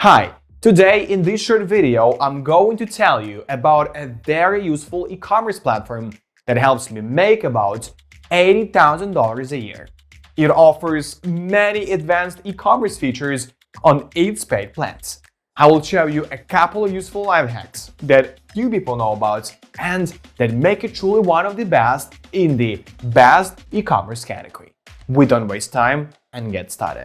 Hi, today in this short video I'm going to tell you about a very useful e-commerce platform that helps me make about $80,000 a year. It offers many advanced e-commerce features on its paid plans. I will show you a couple of useful life hacks that few people know about and that make it truly one of the best in the best e-commerce category. We don't waste time and get started.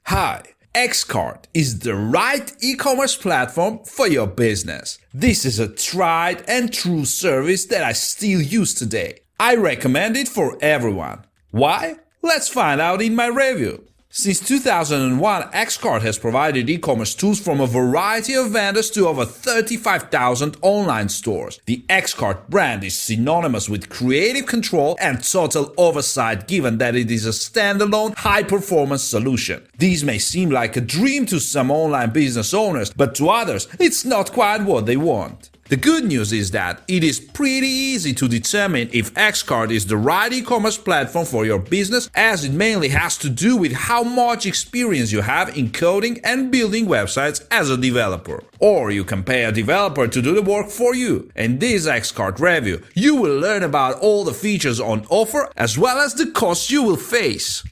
Hi, Xcart is the right e-commerce platform for your business. This is a tried and true service that I still use today. I recommend it for everyone. Why? Let's find out in my review. Since 2001, Xcart has provided e-commerce tools from a variety of vendors to over 35,000 online stores. The Xcart brand is synonymous with creative control and total oversight, given that it is a standalone, high-performance solution. These may seem like a dream to some online business owners, but to others, it's not quite what they want. The good news is that it is pretty easy to determine if Xcart is the right e-commerce platform for your business, as it mainly has to do with how much experience you have in coding and building websites as a developer. Or you can pay a developer to do the work for you. In this Xcart review, you will learn about all the features on offer as well as the costs you will face.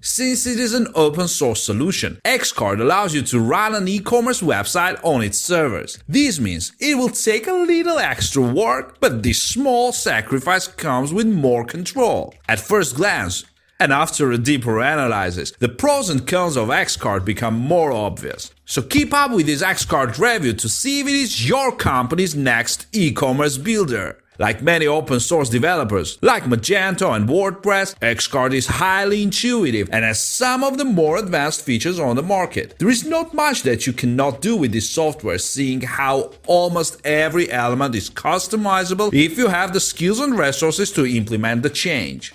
Since it is an open source solution, Xcart allows you to run an e-commerce website on its servers. This means it will take a little extra work, but this small sacrifice comes with more control. At first glance, and after a deeper analysis, the pros and cons of Xcart become more obvious. So keep up with this Xcart review to see if it is your company's next e-commerce builder. Like many open source developers, like Magento and WordPress, Xcart is highly intuitive and has some of the more advanced features on the market. There is not much that you cannot do with this software, seeing how almost every element is customizable if you have the skills and resources to implement the change.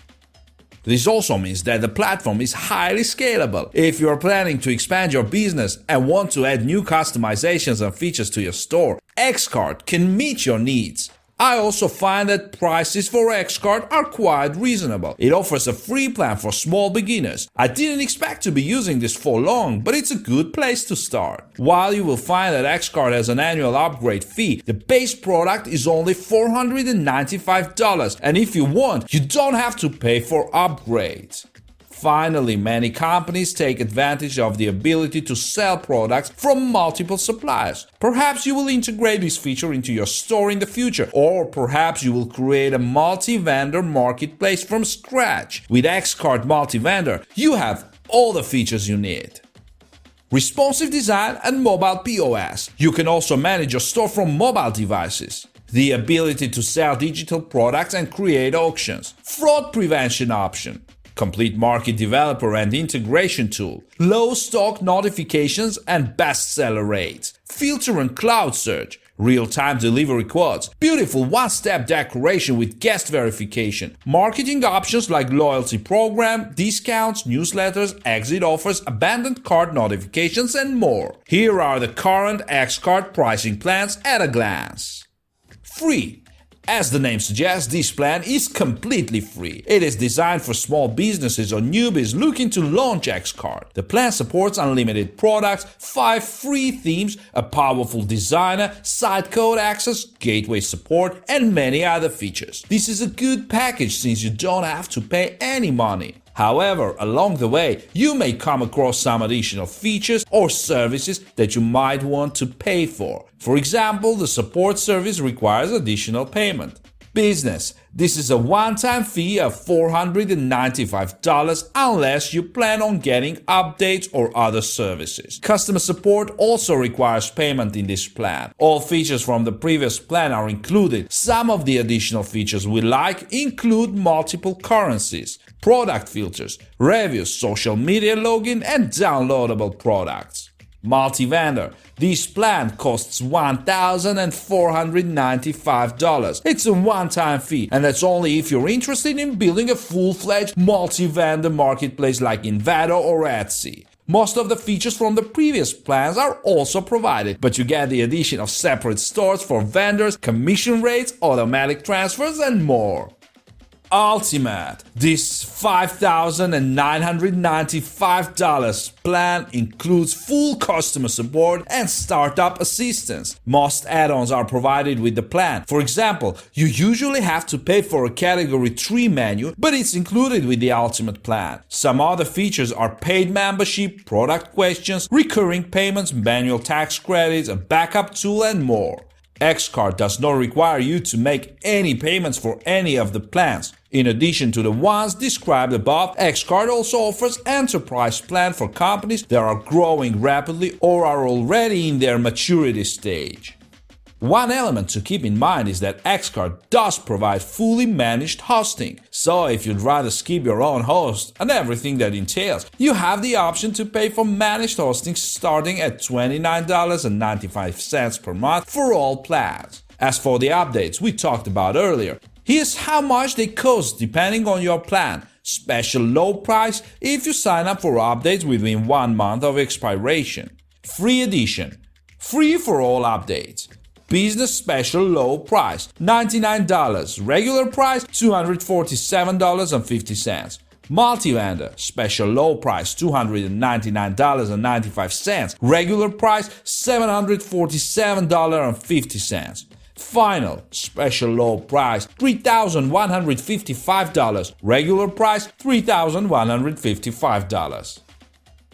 This also means that the platform is highly scalable. If you are planning to expand your business and want to add new customizations and features to your store, Xcart can meet your needs. I also find that prices for Xcart are quite reasonable. It offers a free plan for small beginners. I didn't expect to be using this for long, but it's a good place to start. While you will find that Xcart has an annual upgrade fee, the base product is only $495, and if you want, you don't have to pay for upgrades. Finally, many companies take advantage of the ability to sell products from multiple suppliers. Perhaps you will integrate this feature into your store in the future, or perhaps you will create a multi-vendor marketplace from scratch. With Xcart Multi-Vendor, you have all the features you need. Responsive design and mobile POS. You can also manage your store from mobile devices. The ability to sell digital products and create auctions. Fraud prevention option. Complete market developer and integration tool, low stock notifications and bestseller rates, filter and cloud search, real-time delivery quotes, beautiful one-step decoration with guest verification, marketing options like loyalty program, discounts, newsletters, exit offers, abandoned cart notifications, and more. Here are the current Xcart pricing plans at a glance. Free. As the name suggests, this plan is completely free. It is designed for small businesses or newbies looking to launch Xcart. The plan supports unlimited products, 5 free themes, a powerful designer, site code access, gateway support, and many other features. This is a good package since you don't have to pay any money. However, along the way, you may come across some additional features or services that you might want to pay for. For example, the support service requires additional payment. Business. This is a one-time fee of $495 unless you plan on getting updates or other services. Customer support also requires payment in this plan. All features from the previous plan are included. Some of the additional features we like include multiple currencies, product filters, reviews, social media login, and downloadable products. Multi-vendor. This plan costs $1,495. It's a one-time fee, and that's only if you're interested in building a full-fledged multi-vendor marketplace like Envato or Etsy. Most of the features from the previous plans are also provided, but you get the addition of separate stores for vendors, commission rates, automatic transfers, and more. Ultimate. This $5,995 plan includes full customer support and startup assistance. Most add-ons are provided with the plan. For example, you usually have to pay for a Category 3 menu, but it's included with the Ultimate plan. Some other features are paid membership, product questions, recurring payments, manual tax credits, a backup tool, and more. Xcard does not require you to make any payments for any of the plans. In addition to the ones described above, Xcard also offers enterprise plan for companies that are growing rapidly or are already in their maturity stage. One element to keep in mind is that Xcard does provide fully managed hosting. So if you'd rather skip your own host and everything that entails, you have the option to pay for managed hosting starting at $29.95 per month for all plans. As for the updates we talked about earlier, here's how much they cost depending on your plan. Special low price if you sign up for updates within 1 month of expiration. Free edition. Free for all updates. Business special low price $99, regular price $247.50. Multi-vendor special low price $299.95, regular price $747.50. Final special low price $3,155, regular price $3,155.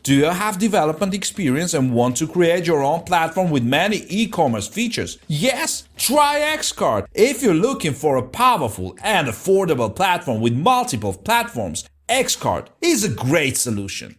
Do you have development experience and want to create your own platform with many e-commerce features? Yes? Try Xcard. If you're looking for a powerful and affordable platform with multiple platforms, Xcard is a great solution.